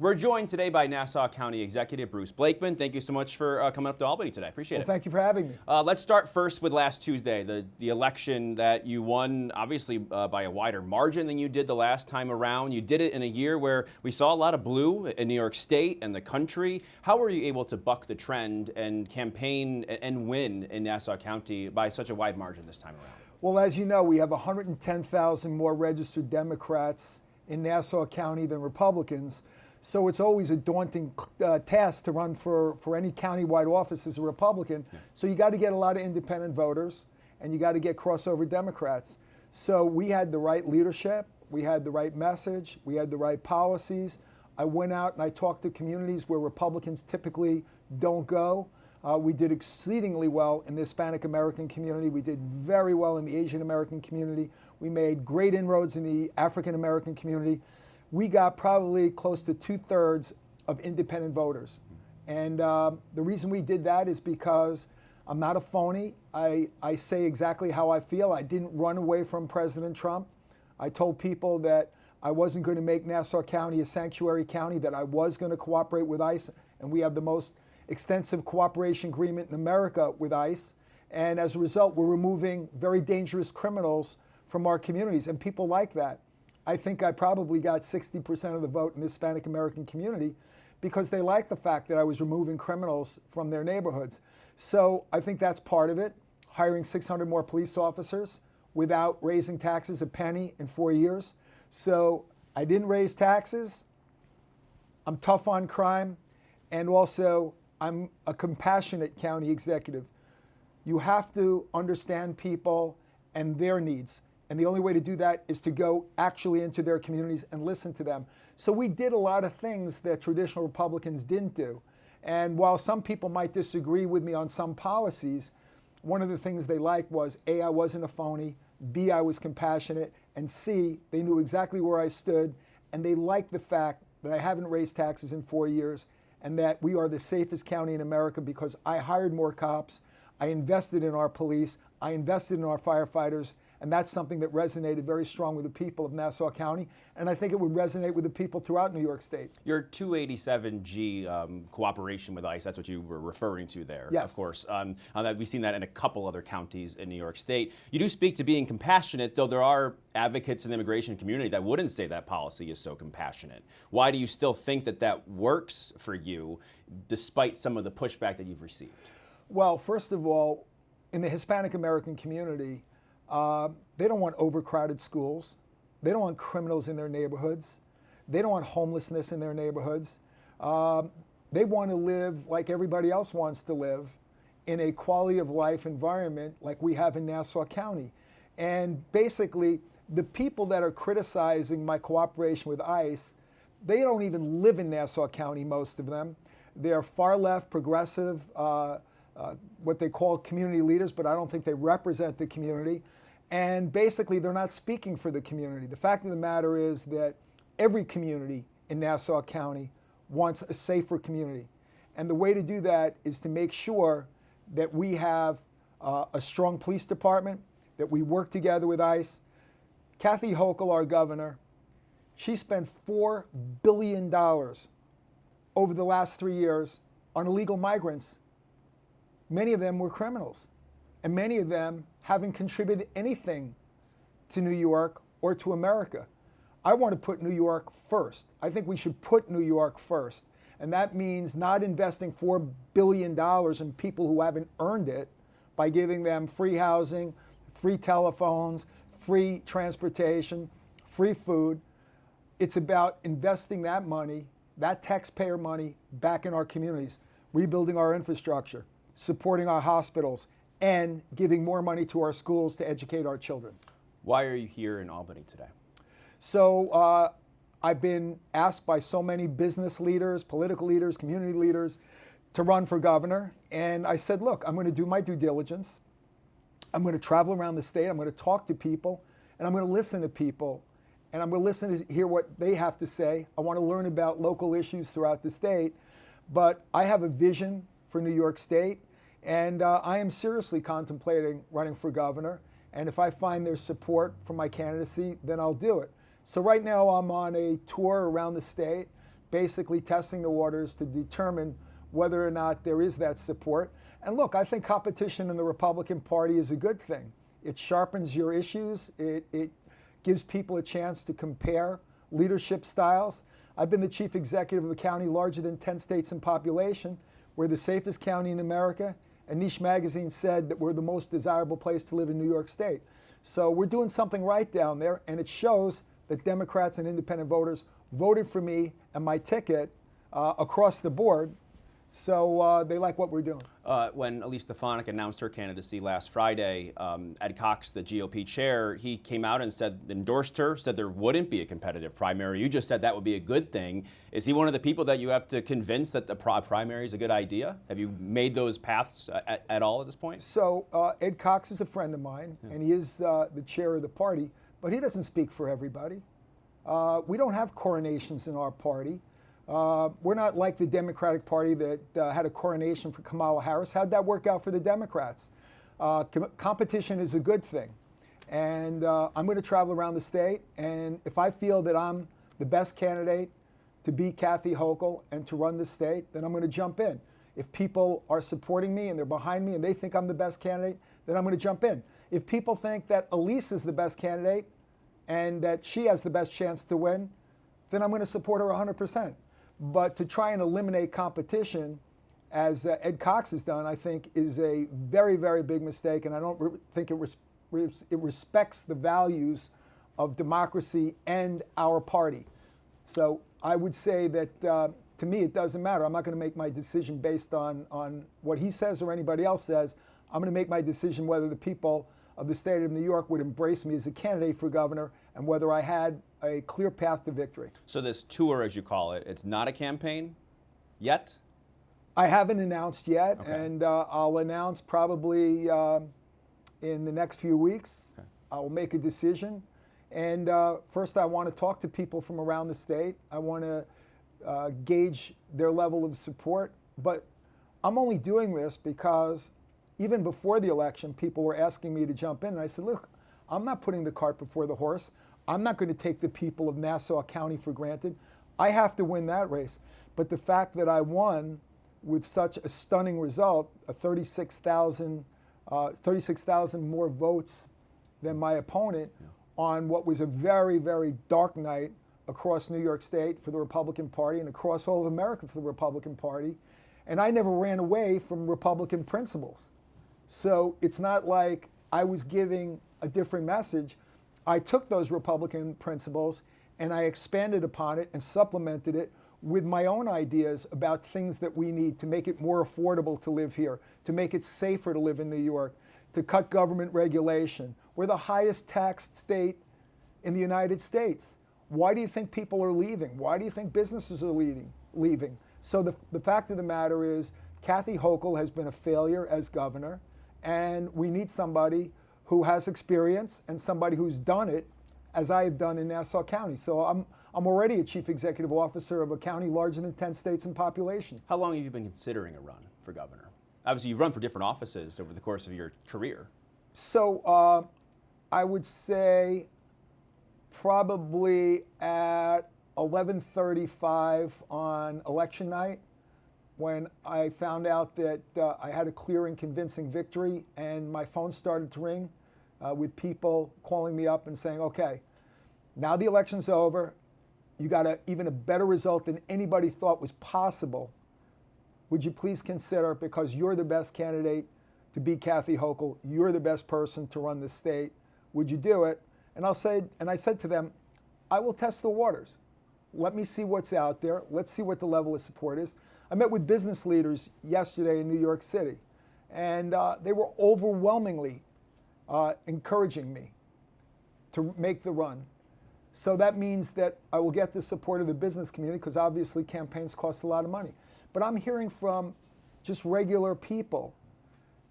We're joined today by Nassau County Executive Bruce Blakeman. Thank you so much for coming up to Albany today. Appreciate it. Thank you for having me. Let's start first with last Tuesday, the election that you won, obviously by a wider margin than you did the last time around. You did it in a year where we saw a lot of blue in New York State and the country. How were you able to buck the trend and campaign and win in Nassau County by such a wide margin this time around? Well, as you know, we have 110,000 more registered Democrats in Nassau County than Republicans. So it's always a daunting task to run for any countywide office as a Republican. Yeah. So you got to get a lot of independent voters, and you got to get crossover Democrats. So we had the right leadership, we had the right message, we had the right policies. I went out and I talked to communities where Republicans typically don't go. We did exceedingly well in the Hispanic American community. We did very well in the Asian American community. We made great inroads in the African American community. We got probably close to 2/3 of independent voters. And the reason we did that is because I'm not a phony. I say exactly how I feel. I didn't run away from President Trump. I told people that I wasn't going to make Nassau County a sanctuary county, that I was going to cooperate with ICE, and we have the most extensive cooperation agreement in America with ICE. And as a result, we're removing very dangerous criminals from our communities, and people like that. I think I probably got 60% of the vote in the Hispanic American community because they like the fact that I was removing criminals from their neighborhoods. So I think that's part of it, hiring 600 more police officers without raising taxes a penny in 4 years. So I didn't raise taxes, I'm tough on crime, and also I'm a compassionate county executive. You have to understand people and their needs. And the only way to do that is to go actually into their communities and listen to them. So we did a lot of things that traditional Republicans didn't do. And while some people might disagree with me on some policies, one of the things they liked was A, I wasn't a phony, B, I was compassionate, and C, they knew exactly where I stood, and they liked the fact that I haven't raised taxes in 4 years and that we are the safest county in America because I hired more cops, I invested in our police, I invested in our firefighters, and that's something that resonated very strong with the people of Nassau County, and I think it would resonate with the people throughout New York State. Your 287G cooperation with ICE, that's what you were referring to there, yes. Of course. We've seen that in a couple other counties in New York State. You do speak to being compassionate, though there are advocates in the immigration community that wouldn't say that policy is so compassionate. Why do you still think that that works for you, despite some of the pushback that you've received? Well, first of all, in the Hispanic American community, they don't want overcrowded schools. They don't want criminals in their neighborhoods. They don't want homelessness in their neighborhoods. They want to live like everybody else wants to live in a quality of life environment like we have in Nassau County. And basically, the people that are criticizing my cooperation with ICE, they don't even live in Nassau County, most of them. They're far left, progressive, what they call community leaders, but I don't think they represent the community. And basically, they're not speaking for the community. The fact of the matter is that every community in Nassau County wants a safer community. And the way to do that is to make sure that we have a strong police department, that we work together with ICE. Kathy Hochul, our governor, she spent $4 billion over the last 3 years on illegal migrants. Many of them were criminals, and many of them haven't contributed anything to New York or to America. I want to put New York first. I think we should put New York first. And that means not investing $4 billion in people who haven't earned it by giving them free housing, free telephones, free transportation, free food. It's about investing that money, that taxpayer money, back in our communities, rebuilding our infrastructure, supporting our hospitals, and giving more money to our schools to educate our children. Why are you here in Albany today? So I've been asked by so many business leaders, political leaders, community leaders to run for governor. And I said, look, I'm going to do my due diligence. I'm going to travel around the state. I'm going to talk to people, and I'm going to listen to people. And I'm going to listen to hear what they have to say. I want to learn about local issues throughout the state. But I have a vision for New York State, and I am seriously contemplating running for governor. And if I find there's support for my candidacy, then I'll do it. So right now I'm on a tour around the state, basically testing the waters to determine whether or not there is that support. And look, I think competition in the Republican Party is a good thing. It sharpens your issues. It gives people a chance to compare leadership styles. I've been the chief executive of a county larger than 10 states in population. We're the safest county in America, and Niche Magazine said that we're the most desirable place to live in New York State. So we're doing something right down there, and it shows that Democrats and independent voters voted for me and my ticket across the board. So they like what we're doing. When Elise Stefanik announced her candidacy last Friday, Ed Cox, the GOP chair, he came out and endorsed her, said there wouldn't be a competitive primary. You just said that would be a good thing. Is he one of the people that you have to convince that the primary is a good idea? Have you made those paths at all at this point? So Ed Cox is a friend of mine, and he is the chair of the party, but he doesn't speak for everybody. We don't have coronations in our party. We're not like the Democratic Party that had a coronation for Kamala Harris. How'd that work out for the Democrats? Competition is a good thing. And I'm going to travel around the state, and if I feel that I'm the best candidate to beat Kathy Hochul and to run the state, then I'm going to jump in. If people are supporting me and they're behind me and they think I'm the best candidate, then I'm going to jump in. If people think that Elise is the best candidate and that she has the best chance to win, then I'm going to support her 100%. But to try and eliminate competition, as Ed Cox has done, I think is a very, very big mistake, and I don't think it respects the values of democracy and our party. So I would say that to me it doesn't matter. I'm not going to make my decision based on what he says or anybody else says. I'm going to make my decision whether the people of the state of New York would embrace me as a candidate for governor and whether I had a clear path to victory. So this tour, as you call it, it's not a campaign yet? I haven't announced yet, okay. And I'll announce probably in the next few weeks. Okay. I will make a decision. And first I want to talk to people from around the state. I want to gauge their level of support. But I'm only doing this because even before the election, people were asking me to jump in. And I said, look, I'm not putting the cart before the horse. I'm not going to take the people of Nassau County for granted. I have to win that race. But the fact that I won with such a stunning result, 36,000 more votes than my opponent on what was a very, very dark night across New York State for the Republican Party and across all of America for the Republican Party. And I never ran away from Republican principles. So it's not like I was giving a different message. I took those Republican principles and I expanded upon it and supplemented it with my own ideas about things that we need to make it more affordable to live here, to make it safer to live in New York, to cut government regulation. We're the highest taxed state in the United States. Why do you think people are leaving? Why do you think businesses are leaving? So the fact of the matter is Kathy Hochul has been a failure as governor, and we need somebody who has experience and somebody who's done it as I have done in Nassau County. So I'm already a chief executive officer of a county larger than 10 states in population. How long have you been considering a run for governor? Obviously, you've run for different offices over the course of your career. So I would say probably at 11:35 on election night, when I found out that I had a clear and convincing victory, and my phone started to ring with people calling me up and saying, okay, now the election's over, you got even a better result than anybody thought was possible. Would you please consider, because you're the best candidate to beat Kathy Hochul, you're the best person to run the state, would you do it? And I said to them, I will test the waters. Let me see what's out there. Let's see what the level of support is. I met with business leaders yesterday in New York City, and they were overwhelmingly encouraging me to make the run. So that means that I will get the support of the business community, because obviously campaigns cost a lot of money. But I'm hearing from just regular people.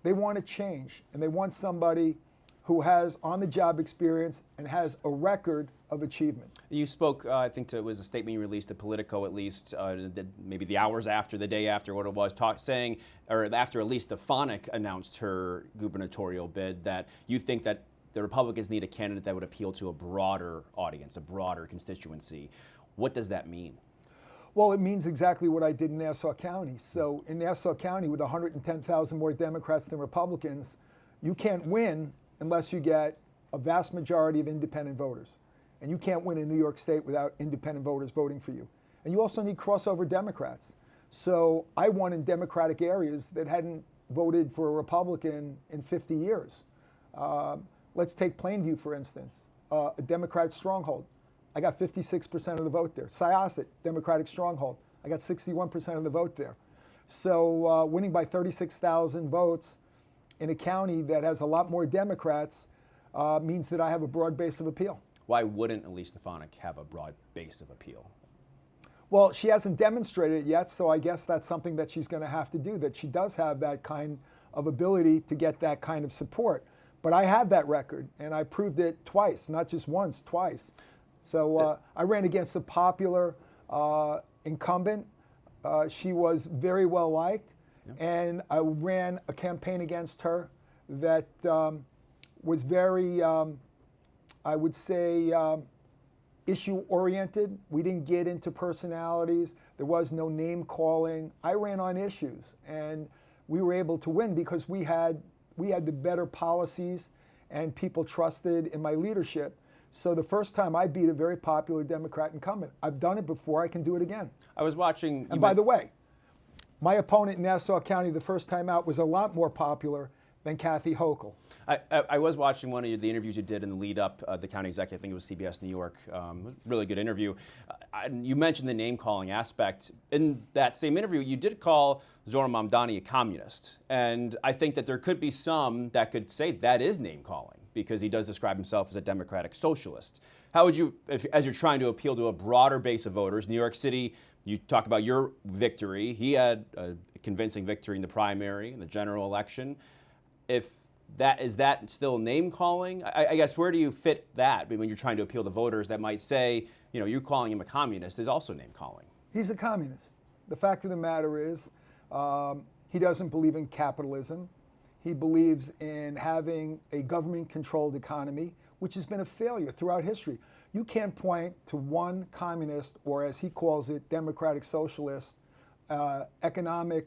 They want to change, and they want somebody who has on-the-job experience and has a record of achievement. You spoke, I think it was a statement you released to Politico, at least maybe the hours after, the day after, what it was, saying, or after at least Stefanik announced her gubernatorial bid, that you think that the Republicans need a candidate that would appeal to a broader audience, a broader constituency. What does that mean? Well, it means exactly what I did in Nassau County. So in Nassau County, with 110,000 more Democrats than Republicans, you can't win unless you get a vast majority of independent voters. And you can't win in New York State without independent voters voting for you. And you also need crossover Democrats. So I won in Democratic areas that hadn't voted for a Republican in 50 years. Let's take Plainview, for instance, a Democratic stronghold. I got 56% of the vote there. Syosset, Democratic stronghold. I got 61% of the vote there. So winning by 36,000 votes in a county that has a lot more Democrats means that I have a broad base of appeal. Why wouldn't Elise Stefanik have a broad base of appeal? Well, she hasn't demonstrated it yet, so I guess that's something that she's going to have to do, that she does have that kind of ability to get that kind of support. But I have that record, and I proved it twice, not just once, twice. So I ran against a popular incumbent. She was very well liked, and I ran a campaign against her that was very, I would say, issue-oriented. We didn't get into personalities. There was no name-calling. I ran on issues, and we were able to win because we had the better policies, and people trusted in my leadership. So the first time I beat a very popular Democrat incumbent. I've done it before. I can do it again. I was watching. And by the way, my opponent in Nassau County the first time out was a lot more popular than Kathy Hochul. I was watching one of the interviews you did in the lead up, the county executive, I think it was CBS New York. It was a really good interview. You mentioned the name calling aspect. In that same interview, you did call Zohran Mamdani a communist. And I think that there could be some that could say that is name calling because he does describe himself as a democratic socialist. How would you, as you're trying to appeal to a broader base of voters, New York City, you talked about your victory. He had a convincing victory in the primary, in the general election. Is that still name calling? I guess where do you fit that? I mean, when you're trying to appeal to voters that might say, you calling him a communist is also name calling. He's a communist. The fact of the matter is, he doesn't believe in capitalism. He believes in having a government-controlled economy, which has been a failure throughout history. You can't point to one communist, or as he calls it, democratic socialist, economic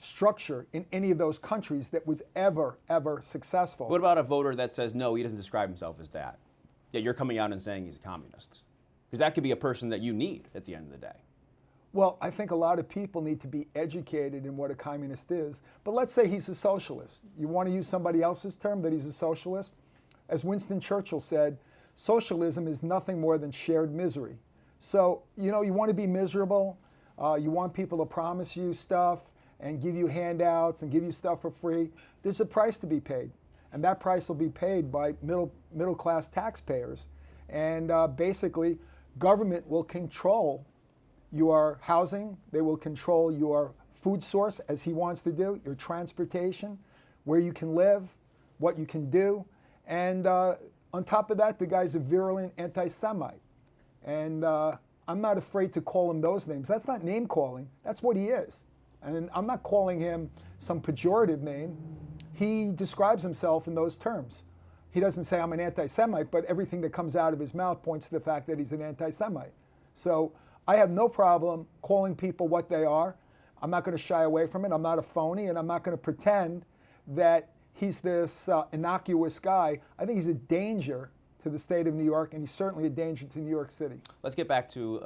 structure in any of those countries that was ever successful. What about a voter that says, no, he doesn't describe himself as that? Yeah, you're coming out and saying he's a communist. Because that could be a person that you need at the end of the day. Well, I think a lot of people need to be educated in what a communist is. But let's say he's a socialist. You want to use somebody else's term that he's a socialist? As Winston Churchill said, socialism is nothing more than shared misery. So, you want to be miserable. You want people to promise you stuff and give you handouts and give you stuff for free. There's a price to be paid. And that price will be paid by middle class taxpayers. And basically, government will control your housing. They will control your food source, as he wants to do, your transportation, where you can live, what you can do. And on top of that, the guy's a virulent anti-Semite. And I'm not afraid to call him those names. That's not name calling. That's what he is. And I'm not calling him some pejorative name. He describes himself in those terms. He doesn't say I'm an anti-Semite, but everything that comes out of his mouth points to the fact that he's an anti-Semite. So I have no problem calling people what they are. I'm not going to shy away from it. I'm not a phony, and I'm not going to pretend that he's this innocuous guy. I think he's a danger to the state of New York, and he's certainly a danger to New York City. Let's get back to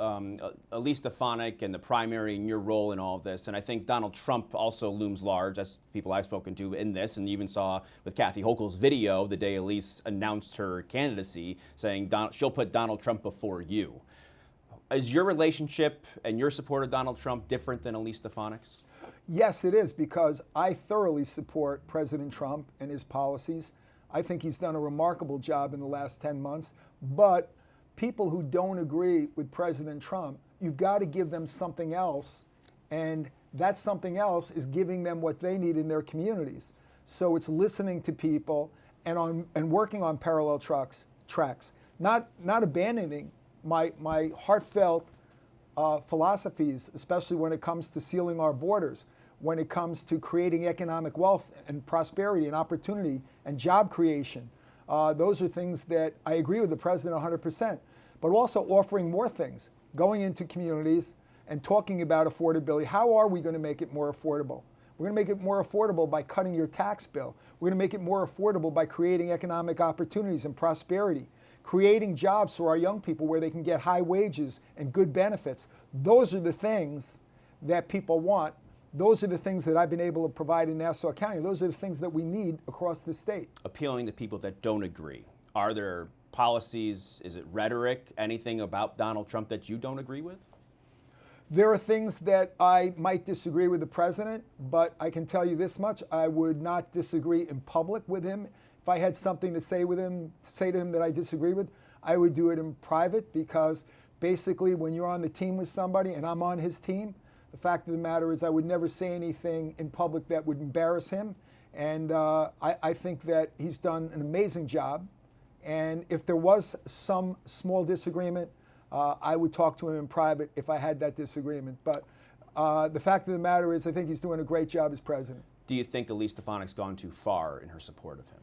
Elise Stefanik and the primary and your role in all of this. And I think Donald Trump also looms large, as people I've spoken to in this, and even saw with Kathy Hochul's video the day Elise announced her candidacy, saying she'll put Donald Trump before you. Is your relationship and your support of Donald Trump different than Elise Stefanik's? Yes, it is, because I thoroughly support President Trump and his policies. I think he's done a remarkable job in the last 10 months. But people who don't agree with President Trump, you've got to give them something else. And that something else is giving them what they need in their communities. So it's listening to people and working on parallel tracks, not abandoning my heartfelt philosophies, especially when it comes to sealing our borders, when it comes to creating economic wealth and prosperity and opportunity and job creation. Those are things that I agree with the president 100%, but also offering more things. going into communities and talking about affordability. How are we going to make it more affordable? We're going to make it more affordable by cutting your tax bill. We're going to make it more affordable by creating economic opportunities and prosperity, creating jobs for our young people where they can get high wages and good benefits. Those are the things that people want. Those are the things that I've been able to provide in Nassau County. Those are the things that we need across the state. Appealing to people that don't agree. Are there policies, is it rhetoric, anything about Donald Trump that you don't agree with? There are things that I might disagree with the president, but I can tell you this much: I would not disagree in public with him. If I had something to say to him that I disagree with, I would do it in private, because basically when you're on the team with somebody and I'm on his team, the fact of the matter is I would never say anything in public that would embarrass him. And I think that he's done an amazing job. And if there was some small disagreement, I would talk to him in private if I had that disagreement. But the fact of the matter is I think he's doing a great job as president. Do you think Elise Stefanik's gone too far in her support of him?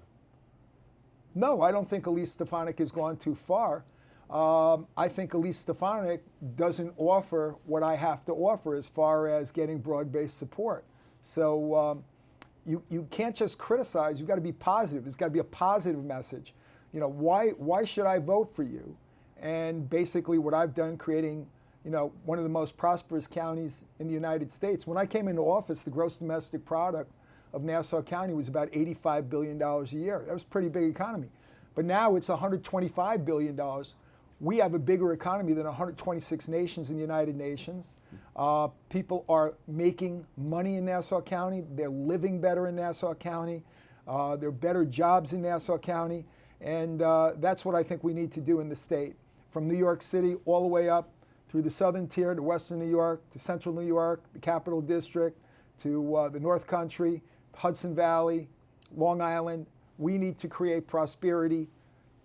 No, I don't think Elise Stefanik has gone too far. I think Elise Stefanik doesn't offer what I have to offer as far as getting broad-based support. So you can't just criticize. You've got to be positive. It's got to be a positive message. You know, why should I vote for you? And basically what I've done, creating, you know, one of the most prosperous counties in the United States. When I came into office, the gross domestic product of Nassau County was about $85 billion a year. That was a pretty big economy. But now it's $125 billion. We have a bigger economy than 126 nations in the United Nations. People are making money in Nassau County. They're living better in Nassau County. There are better jobs in Nassau County. And that's what I think we need to do in the state. From New York City all the way up through the southern tier to western New York, to central New York, the Capital District, to the North Country, Hudson Valley, Long Island. We need to create prosperity.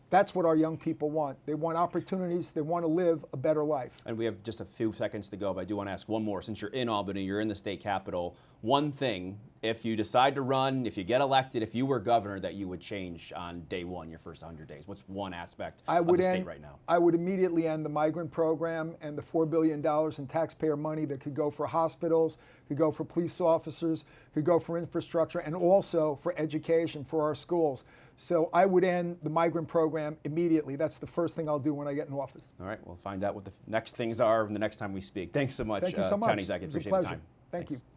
That's what our young people want. They want opportunities. They want to live a better life. And we have just a few seconds to go, but I do want to ask one more. Since you're in Albany, you're in the state capitol, one thing, if you decide to run, if you get elected, if you were governor, that you would change on day one, your first 100 days. What's one aspect of the state right now? I would immediately end the migrant program and the $4 billion in taxpayer money that could go for hospitals, could go for police officers, could go for infrastructure, and also for education for our schools. So I would end the migrant program immediately. That's the first thing I'll do when I get in office. All right, we'll find out what the next things are the next time we speak. Thanks so much, Thank you so much. County Executive. It was a Appreciate the pleasure. time. Thank Thanks. you.